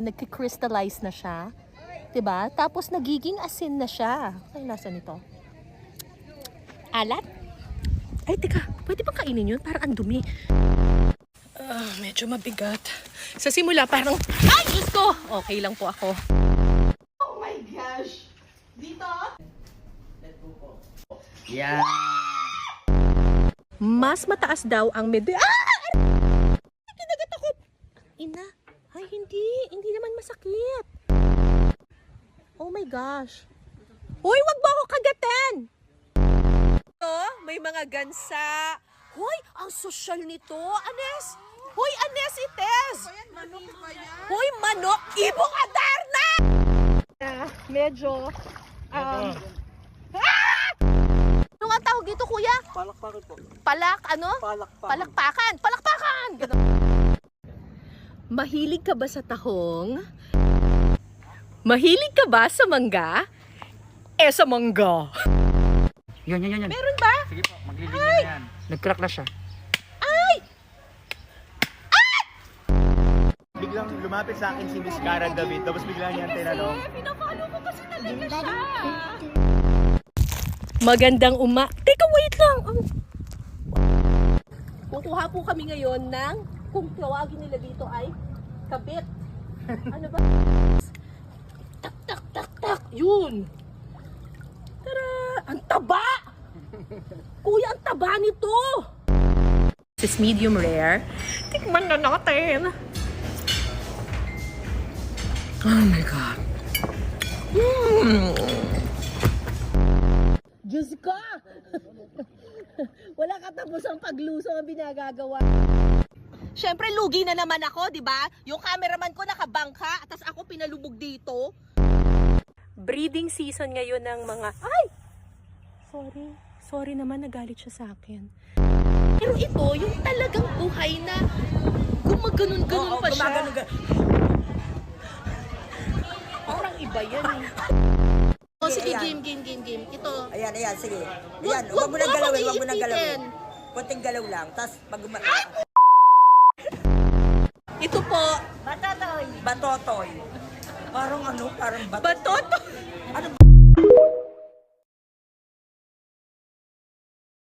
Nagki-crystallize na siya. 'Di ba? Tapos nagiging asin na siya. Ay, nasa nito? Alat? Ay, teka. Pwede bang kainin yun? Parang ang dumi. Medyo mabigat. Sa simula, parang... Ay, Diyos ko! Okay lang po ako. Oh my gosh! Dito? Yeah. Mas mataas daw ang med... Kinagat ako! Ina! Ay, hindi. Hindi naman masakit. Oh my gosh. Hoy, wag mo ako kagatin! May mga gansa. Hoy, ang sosyal nito. Anes! Hoy, Anes, ites! Hoy, manok! Ibo Adarna! Medyo... Ano nga tawag dito, kuya? Palakpakan po. Ano? Palakpakan. Palakpakan! Mahilig ka ba sa tahong? Mahilig ka ba sa mangga? Sa mangga. Yan. Meron ba? Sige po, maglilinya na yan. Nag-crack na siya. Biglang lumapit sa akin si Miss Cara David, tapos bigla niya tinanong. Pinapalo ko kasi talaga siya. Magandang Teka, wait lang. Kukuha po kami ngayon ng, kung tawagin nila dito ay, kabit. Ano ba? Tak. Yun. Tara! Ang taba! Kuya, ang taba nito! This is medium rare. Tikman na natin. Oh my God. Diyos ko! Wala katapusang pagluso ang binagagawa. Siyempre, lugi na naman ako, di ba? Yung cameraman ko nakabangka, at ako pinalubog dito. Breeding season ngayon ng mga... Ay! Sorry naman, nagalit siya sa akin. Pero ito, yung talagang buhay na gumaganon-ganon pa siya. Parang iba yan eh. O sige, game. Ito. Ayan, sige. Ayan, Wag huwag mo nang mo galawin, akong huwag mo nang galawin. iipitin. Konting galaw lang, tapos pag Ito po. Batotoy. Parang ano, parang Batoto. Ano